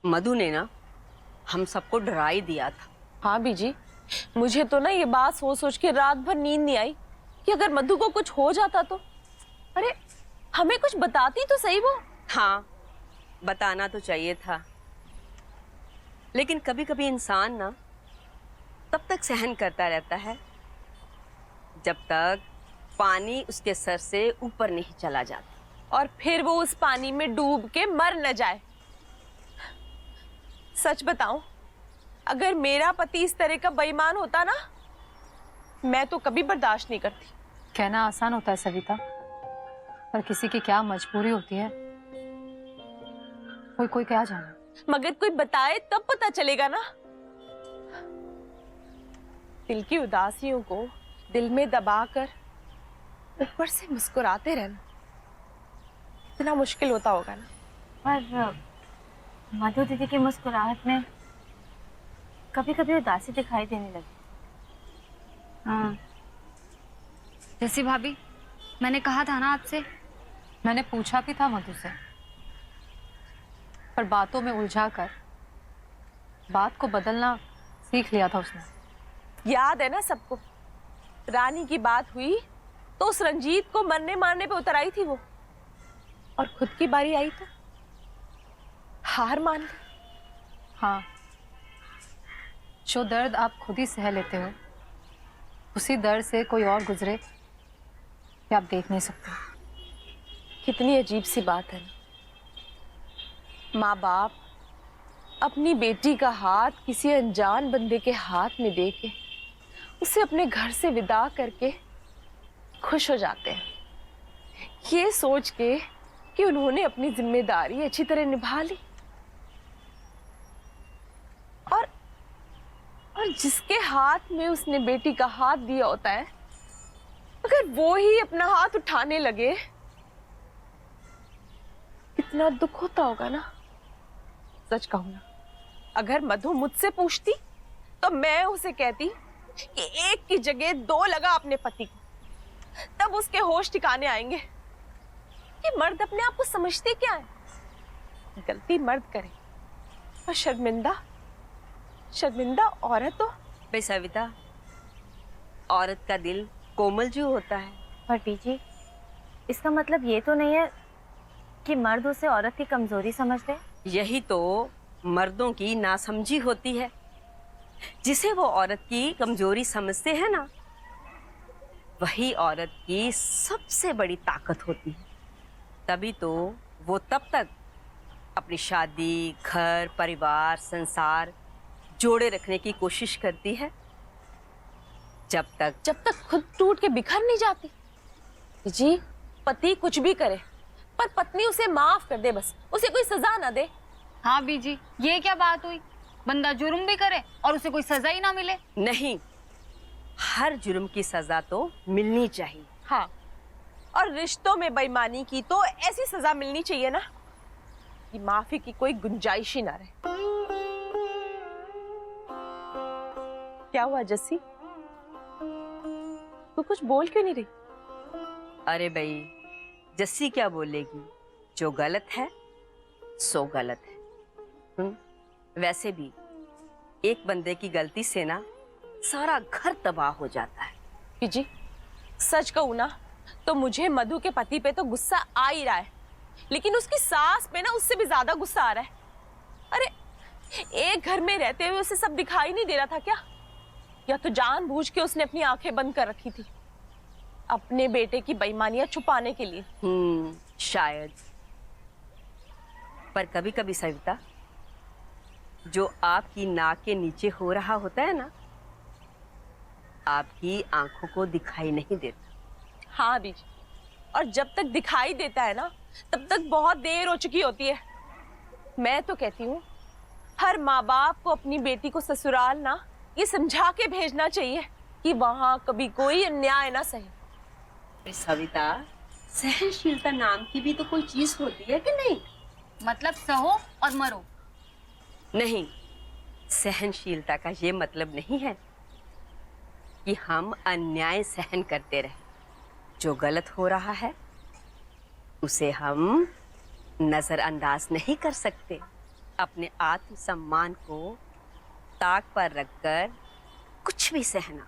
मधु ने ना हम सबको डरा ही दिया था। हाँ बीजी, मुझे तो ना ये बात सोच सोच के रात भर नींद नहीं आई कि अगर मधु को कुछ हो जाता तो। अरे हमें कुछ बताती तो सही वो। हाँ, बताना तो चाहिए था, लेकिन कभी कभी इंसान ना तब तक सहन करता रहता है जब तक पानी उसके सर से ऊपर नहीं चला जाता, और फिर वो उस पानी में डूब के मर न जाए। सच बताऊं, अगर मेरा पति इस तरह का बेईमान होता ना, मैं तो कभी बर्दाश्त नहीं करती। कहना आसान होता है सविता, पर किसी की क्या मजबूरी होती है कोई कोई क्या जाने। मगर कोई बताए तब पता चलेगा ना। दिल की उदासियों को दिल में दबाकर ऊपर से मुस्कुराते रहना इतना मुश्किल होता होगा ना। पर मधु दीदी की मुस्कुराहट में कभी कभी उदासी दिखाई देने लगी। हाँ, जैसी भाभी, मैंने कहा था ना आपसे। मैंने पूछा भी था मधु से, पर बातों में उलझा कर बात को बदलना सीख लिया था उसने। याद है ना सबको, रानी की बात हुई तो उस रंजीत को मरने मारने पे उतर आई थी वो, और खुद की बारी आई तो हार मान ली। हाँ, जो दर्द आप खुद ही सह लेते हो, उसी दर्द से कोई और गुजरे ये आप देख नहीं सकते। कितनी अजीब सी बात है ना, माँ बाप अपनी बेटी का हाथ किसी अनजान बंदे के हाथ में दे के उसे अपने घर से विदा करके खुश हो जाते हैं, ये सोच के कि उन्होंने अपनी जिम्मेदारी अच्छी तरह निभा ली। और जिसके हाथ में उसने बेटी का हाथ दिया होता है, अगर वो ही अपना हाथ उठाने लगे, कितना दुख होता होगा ना। सच कहूं ना, अगर मधु मुझसे पूछती तो मैं उसे कहती कि एक की जगह दो लगा अपने पति को, तब उसके होश ठिकाने आएंगे। ये मर्द अपने आप को समझते क्या है? गलती मर्द करे और शर्मिंदा औरत हो। बे सविता, औरत का दिल कोमल जो होता है। पर बीजी, इसका मतलब ये तो नहीं है कि मर्द उसे औरत की कमजोरी समझते। यही तो मर्दों की नासमझी होती है। जिसे वो औरत की कमजोरी समझते हैं ना, वही औरत की सबसे बड़ी ताकत होती है। तभी तो वो तब तक अपनी शादी, घर, परिवार, संसार जोड़े रखने की कोशिश करती है जब तक खुद टूट के बिखर नहीं जाती। जी, पति कुछ भी करे पर पत्नी उसे माफ कर दे, बस उसे कोई सजा ना दे। हाँ बीजी, ये क्या बात हुई? बंदा जुर्म भी करे और उसे कोई सजा ही ना मिले? नहीं, हर जुर्म की सजा तो मिलनी चाहिए। हाँ, और रिश्तों में बेईमानी की तो ऐसी सजा मिलनी चाहिए ना कि माफी की कोई गुंजाइश ही ना रहे। क्या हुआ जस्सी, तू कुछ बोल क्यों नहीं रही? अरे भाई, जस्सी क्या बोलेगी? जो गलत है सो गलत है। वैसे भी एक बंदे की गलती से ना सारा घर तबाह हो जाता है। जी, सच कहूं ना तो मुझे मधु के पति पे तो गुस्सा आ ही रहा है, लेकिन उसकी सास पे ना उससे भी ज्यादा गुस्सा आ रहा है। अरे एक घर में रहते हुए उसे सब दिखाई नहीं दे रहा था क्या? या तो जानबूझ के उसने अपनी आंखें बंद कर रखी थी अपने बेटे की बेईमानियां छुपाने के लिए। शायद। पर कभी कभी सविता, जो आपकी नाक के नीचे हो रहा होता है ना, आपकी आंखों को दिखाई नहीं देता। हाँ बीज, और जब तक दिखाई देता है ना, तब तक बहुत देर हो चुकी होती है। मैं तो कहती हूँ हर माँ बाप को अपनी बेटी को ससुराल ना ये समझा के भेजना चाहिए कि वहां कभी कोई अन्याय ना सहे। सविता, सहनशीलता नाम की भी तो कोई चीज होती है कि नहीं? मतलब सहो और मरो? नहीं, सहनशीलता का ये मतलब नहीं है कि हम अन्याय सहन करते रहे। जो गलत हो रहा है उसे हम नजरअंदाज नहीं कर सकते। अपने आत्मसम्मान को ताक पर रखकर कुछ भी सहना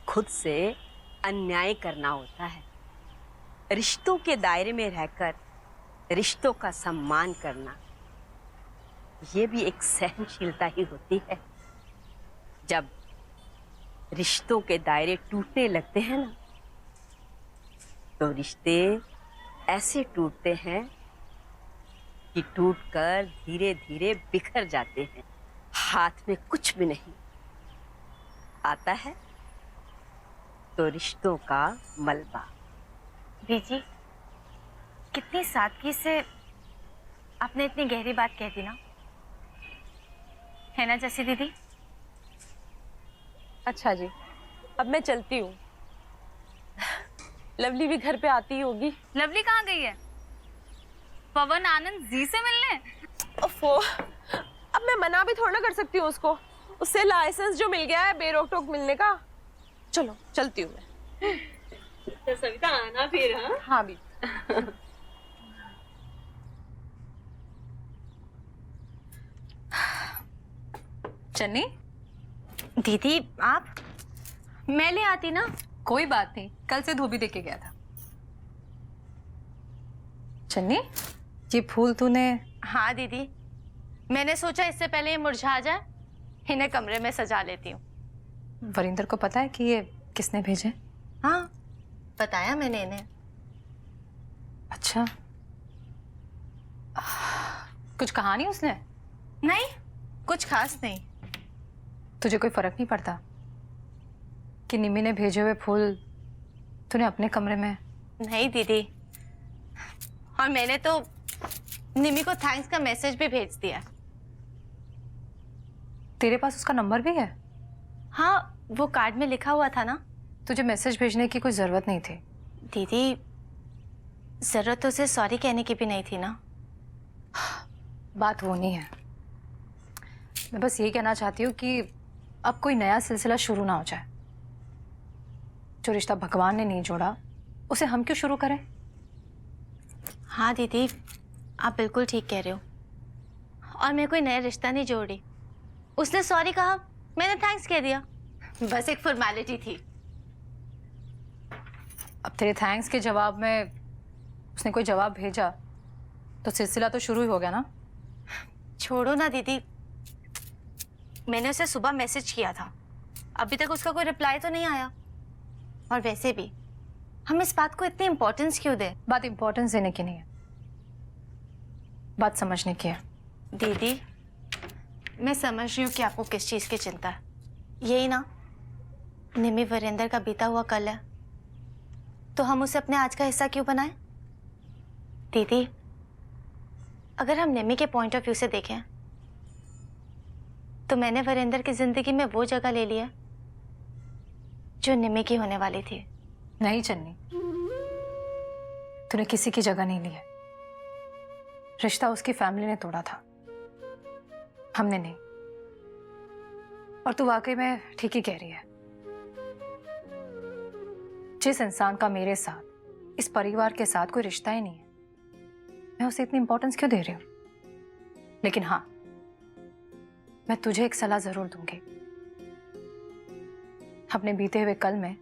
खुद से अन्याय करना होता है। रिश्तों के दायरे में रहकर रिश्तों का सम्मान करना ये भी एक सहनशीलता ही होती है। जब रिश्तों के दायरे टूटने लगते हैं ना, तो रिश्ते ऐसे टूटते हैं कि टूटकर धीरे धीरे बिखर जाते हैं। हाथ में कुछ भी नहीं आता है तो रिश्तों का मलबा। बीजी, कितनी सादगी से आपने इतनी गहरी बात कह दी ना, है ना जैसी दीदी? अच्छा जी, अब मैं चलती हूँ। लवली भी घर पे आती ही होगी। लवली कहाँ गई है? पवन आनंद जी से मिलने? ओफो, अब मैं मना भी थोड़ा ना कर सकती हूँ उसको। उससे लाइसेंस जो मिल गया है बेरोक टोक मिलने का। चलो चलती हूँ मैं। तो सविता आना फिर। हाँ हाँ भी। चन्नी, दीदी आप, मैं ले आती ना। कोई बात नहीं, कल से धोबी देके गया था। चन्नी, ये फूल तूने? हाँ दीदी, मैंने सोचा इससे पहले ये मुरझा जाए, इन्हें कमरे में सजा लेती हूँ। वरिंदर को पता है कि ये किसने भेजे? हाँ, बताया मैंने इन्हें। अच्छा, कुछ कहा नहीं उसने? नहीं, कुछ खास नहीं। तुझे कोई फर्क नहीं पड़ता कि निमी ने भेजे हुए फूल तूने अपने कमरे में? नहीं दीदी, और मैंने तो निमी को थैंक्स का मैसेज भी भेज दिया। तेरे पास उसका नंबर भी है? हाँ, वो कार्ड में लिखा हुआ था ना। तुझे मैसेज भेजने की कोई जरूरत नहीं थी। दीदी, जरूरत तो उसे सॉरी कहने की भी नहीं थी ना। बात वो नहीं है, मैं बस ये कहना चाहती हूँ कि अब कोई नया सिलसिला शुरू ना हो जाए। जो रिश्ता भगवान ने नहीं जोड़ा उसे हम क्यों शुरू करें? हाँ दीदी, आप बिल्कुल ठीक कह रहे हो। और मैं कोई नया रिश्ता नहीं जोड़ रही। उसने सॉरी कहा, मैंने थैंक्स कह दिया, बस एक फॉर्मेलिटी थी। अब तेरे थैंक्स के जवाब में उसने कोई जवाब भेजा तो सिलसिला तो शुरू ही हो गया ना। छोड़ो ना दीदी, मैंने उसे सुबह मैसेज किया था, अभी तक उसका कोई रिप्लाई तो नहीं आया। और वैसे भी हम इस बात को इतनी इम्पोर्टेंस क्यों दें? बात इम्पोर्टेंस देने की नहीं है, बात समझने की है। दीदी, मैं समझ रही हूँ कि आपको किस चीज़ की चिंता है। यही ना, निमी वीरेंद्र का बीता हुआ कल है, तो हम उसे अपने आज का हिस्सा क्यों बनाएं? दीदी, अगर हम निमी के पॉइंट ऑफ व्यू से देखें तो मैंने वीरेंद्र की जिंदगी में वो जगह ले लिया जो निमी की होने वाली थी। नहीं चन्नी, तूने किसी की जगह नहीं ली है। रिश्ता उसकी फैमिली ने तोड़ा था, हमने नहीं। और तू वाकई में ठीक ही कह रही है। जिस इंसान का मेरे साथ, इस परिवार के साथ कोई रिश्ता ही नहीं है, मैं उसे इतनी इंपॉर्टेंस क्यों दे रही हूं? लेकिन हाँ, मैं तुझे एक सलाह जरूर दूंगी। अपने बीते हुए कल में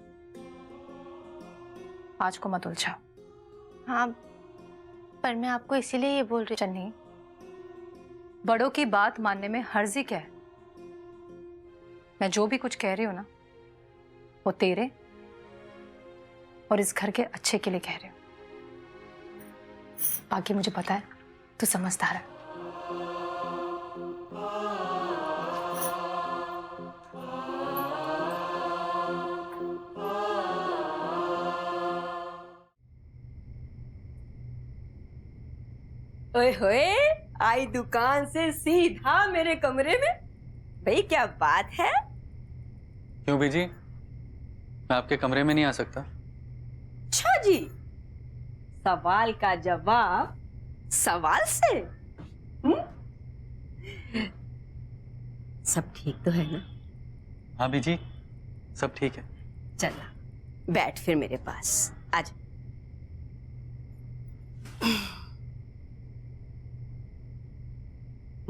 आज को मत उलझा। हाँ, पर मैं आपको इसीलिए ये बोल रही। चन्नी, बड़ों की बात मानने में हर्जी क्या है? मैं जो भी कुछ कह रही हूं ना, वो तेरे और इस घर के अच्छे के लिए कह रही हूं। बाकी मुझे पता है तू समझदार है। ओए होए, आई दुकान से सीधा मेरे कमरे में। भाई क्या बात है। क्यों बीजी, मैं आपके कमरे में नहीं आ सकता? अच्छा जी, सवाल का जवाब सवाल से। सब ठीक तो है ना? हाँ बीजी, सब ठीक है। चला बैठ फिर मेरे पास, आज।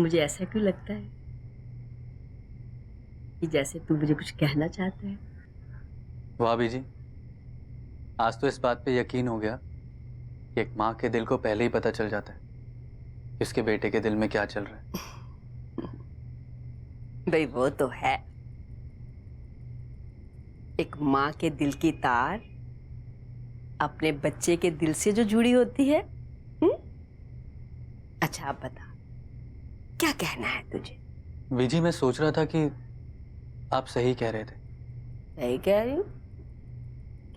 मुझे ऐसा क्यों लगता है कि जैसे तू मुझे कुछ कहना चाहता है? वाह बीजी, आज तो इस बात पे यकीन हो गया कि एक माँ के दिल को पहले ही पता चल जाता है कि उसके बेटे के दिल में क्या चल रहा है। भाई वो तो है, एक माँ के दिल की तार अपने बच्चे के दिल से जो जुड़ी होती है। अच्छा अब बता, क्या कहना है तुझे? बीजी मैं सोच रहा था कि आप सही कह रहे थे। सही कह रही हूँ?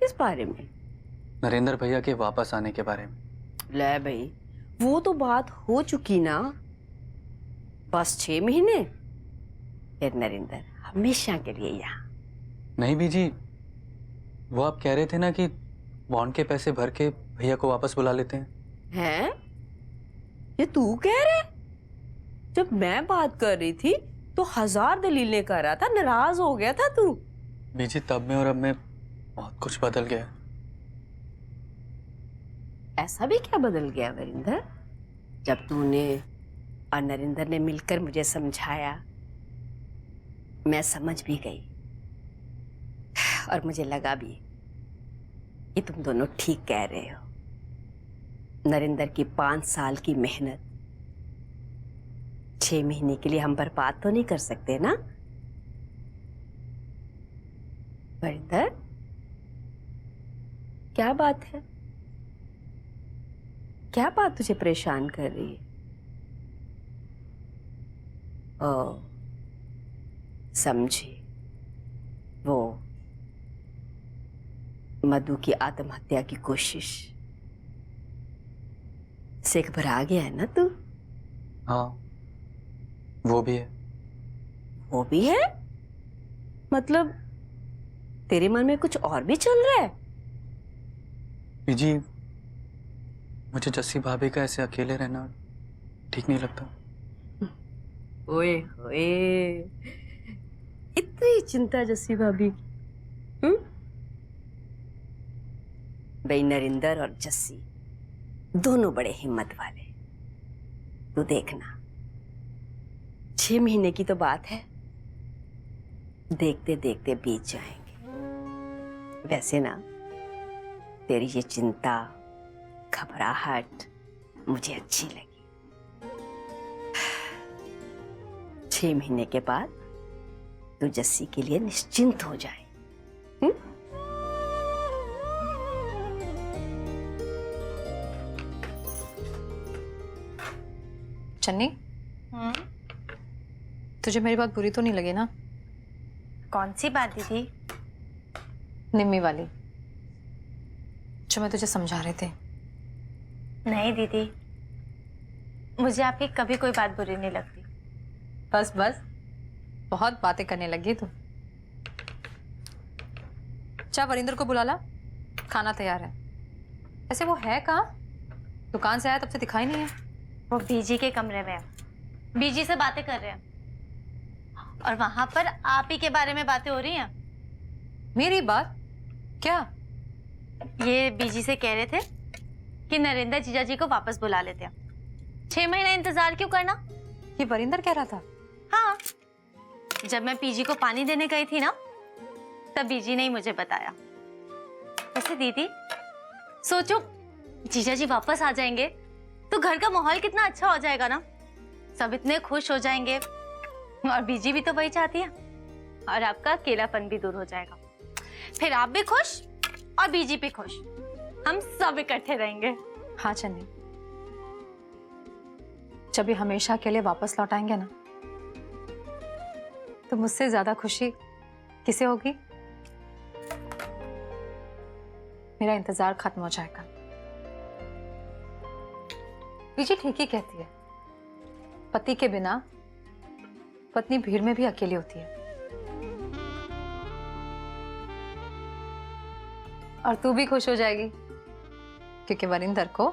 किस बारे में? नरेंद्र भैया के वापस आने के बारे में। ले भाई, वो तो बात हो चुकी ना, बस 6 महीने, फिर नरेंद्र हमेशा के लिए यहाँ। नहीं बीजी, वो आप कह रहे थे ना कि बॉन्ड के पैसे भर के भैया को वापस बुला लेते हैं। हैं? ये तू कह रहे? जब मैं बात कर रही थी तो 1000 दलीलें कर रहा था, नाराज हो गया था तू। बीजी तब में और अब में बहुत कुछ बदल गया। ऐसा भी क्या बदल गया वरिंदर? जब तूने और नरेंद्र ने मिलकर मुझे समझाया, मैं समझ भी गई और मुझे लगा भी कि तुम दोनों ठीक कह रहे हो। नरेंद्र की 5 साल की मेहनत 6 महीने के लिए हम बर्बाद तो नहीं कर सकते ना? वरिंदर, क्या बात है? क्या बात तुझे परेशान कर रही है? ओ, समझी, वो मधु की आत्महत्या की कोशिश से घबरा गया है ना तू? हाँ, वो भी है। वो भी है? मतलब तेरे मन में कुछ और भी चल रहा है? बीजी, मुझे जस्सी भाभी का ऐसे अकेले रहना ठीक नहीं लगता। ओए ओए, इतनी चिंता जस्सी भाभी की? भाई नरेंद्र और जस्सी दोनों बड़े हिम्मत वाले। तू देखना, 6 महीने की तो बात है, देखते देखते बीत जाएंगे। वैसे ना, तेरी ये चिंता, घबराहट मुझे अच्छी लगी। 6 महीने के बाद तू जस्सी के लिए निश्चिंत हो जाए। चन्नी, तुझे मेरी बात बुरी तो नहीं लगी ना? कौन सी बात दीदी? निम्मी वाली, जो मैं तुझे समझा रहे थे। नहीं दीदी, मुझे आपकी कभी कोई बात बुरी नहीं लगती। बस बस, बहुत बातें करने लगी तू। जा वरिंदर को बुला ला, खाना तैयार है। ऐसे वो है कहाँ? दुकान से आया तब से दिखाई नहीं है। वो बीजी के कमरे में है, बीजी से बातें कर रहे हैं, और वहां पर आप ही के बारे में बातें हो रही हैं। मेरी बात? क्या? ये बीजी से कह रहे थे कि नरेंद्र जीजा जी को वापस बुला लेते हैं। 6 महीना इंतजार क्यों करना? ये वरिंदर कह रहा था? हाँ, जब मैं पीजी को पानी देने गई थी ना, तब बीजी ने ही मुझे बताया। वैसे दीदी सोचो, जीजा जी वापस आ जाएंगे तो घर का माहौल कितना अच्छा हो जाएगा ना। सब इतने खुश हो जाएंगे, और बीजी भी तो वही चाहती है, और आपका अकेलापन भी दूर हो जाएगा। फिर आप भी खुश और बीजी भी खुश, हम सब इकट्ठे रहेंगे। हाँ चन्नी, जब ये हमेशा के लिए वापस लौट आएंगे ना, तो मुझसे ज्यादा खुशी किसे होगी? मेरा इंतजार खत्म हो जाएगा। बीजी ठीक ही कहती है, पति के बिना पत्नी भीड़ में भी अकेली होती है। और तू भी खुश हो जाएगी, क्योंकि वरिंदर को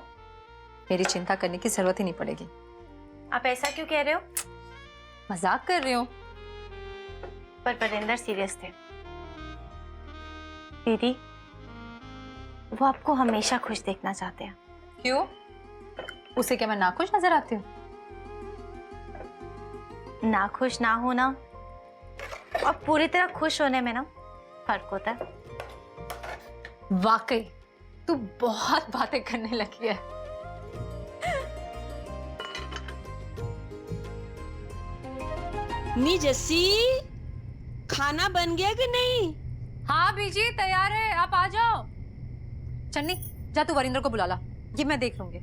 मेरी चिंता करने की जरूरत ही नहीं पड़ेगी। आप ऐसा क्यों कह रहे हो? मजाक कर रही हूँ। पर वरिंदर सीरियस थे। दीदी, वो आपको हमेशा खुश देखना चाहते हैं। क्यों? उसे क्या मैं नाखुश नजर आती हूँ? नाखुश ना होना और पूरी तरह खुश होने में ना फर्क होता है। वाकई तू बहुत बातें करने लगी है। नी जस्सी, खाना बन गया कि नहीं? हाँ बीजी तैयार है, आप आ जाओ। चन्नी जा तू वरिंदर को बुला ला, ये मैं देख लूंगी।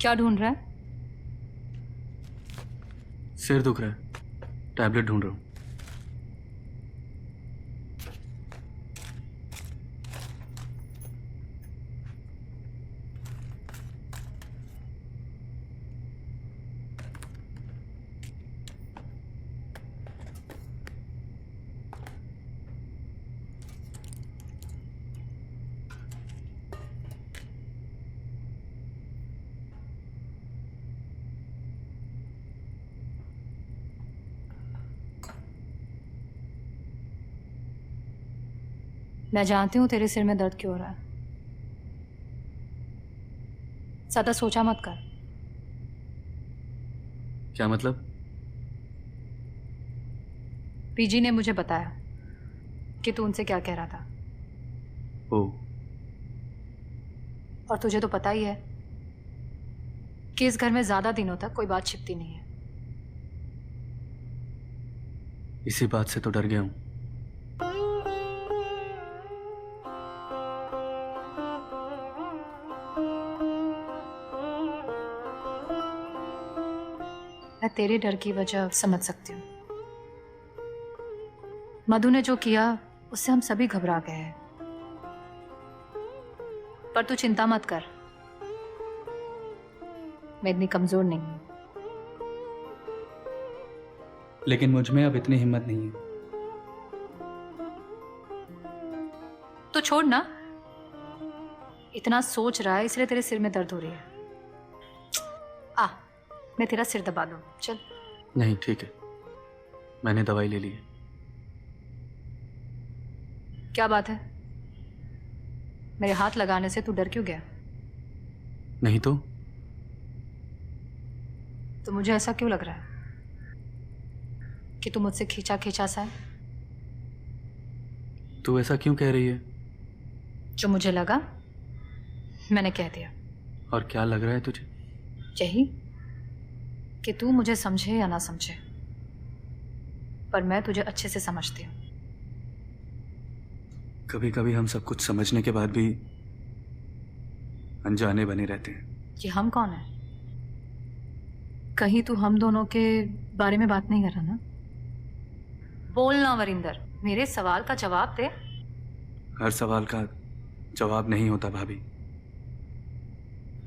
क्या ढूंढ रहा है? सिर दुख रहा है, टैबलेट ढूंढ रहा हूँ। मैं जानती हूँ तेरे सिर में दर्द क्यों हो रहा है। ज्यादा सोचा मत कर। क्या मतलब? पीजी ने मुझे बताया कि तू उनसे क्या कह रहा था। ओ, और तुझे तो पता ही है कि इस घर में ज्यादा दिनों तक कोई बात छिपती नहीं है। इसी बात से तो डर गया हूँ। मैं तेरे डर की वजह समझ सकती हूँ। मधु ने जो किया उससे हम सभी घबरा गए हैं, पर तू चिंता मत कर, मैं इतनी कमजोर नहीं हूं। लेकिन मुझ में अब इतनी हिम्मत नहीं है। तो छोड़ ना, इतना सोच रहा है इसलिए तेरे सिर में दर्द हो रही है। आ, मैं तेरा सिर दबा दूं, चल। नहीं, ठीक है, मैंने दवाई ले ली है। क्या बात है, मेरे हाथ लगाने से तू डर क्यों गया? नहीं तो मुझे ऐसा क्यों लग रहा है कि तू मुझसे खींचा खींचा सा है? तू ऐसा क्यों कह रही है? जो मुझे लगा मैंने कह दिया। और क्या लग रहा है तुझे? यही कि तू मुझे समझे या ना समझे, पर मैं तुझे अच्छे से समझती हूँ। कभी कभी हम सब कुछ समझने के बाद भी अनजाने बने रहते हैं। ये हम कौन है? कहीं तू हम दोनों के बारे में बात नहीं कर रहा ना? बोलना वरिंदर, मेरे सवाल का जवाब दे। हर सवाल का जवाब नहीं होता भाभी।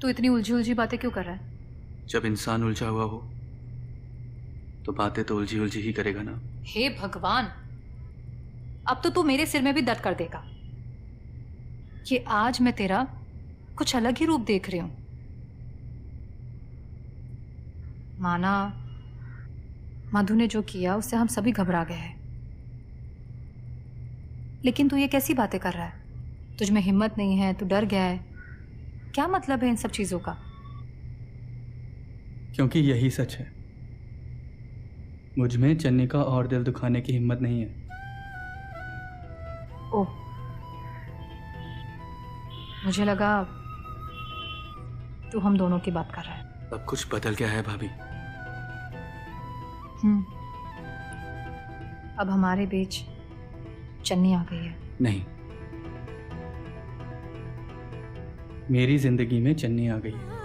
तू इतनी उलझी उलझी बातें क्यों कर रहा है? जब इंसान उलझा हुआ हो तो बातें तो उलझी उलझी ही करेगा ना। हे भगवान, अब तो तू मेरे सिर में भी दर्द कर देगा। कि आज मैं तेरा कुछ अलग ही रूप देख रही हूं। माना मधु ने जो किया उससे हम सभी घबरा गए हैं, लेकिन तू ये कैसी बातें कर रहा है? तुझ में हिम्मत नहीं है, तू डर गया है, क्या मतलब है इन सब चीजों का? क्योंकि यही सच है, मुझ में चन्नी का और दिल दुखाने की हिम्मत नहीं है। ओह, मुझे लगा तू हम दोनों की बात कर रहा है। अब कुछ बदल गया है भाभी। अब हमारे बीच चन्नी आ गई है। नहीं, मेरी जिंदगी में चन्नी आ गई है।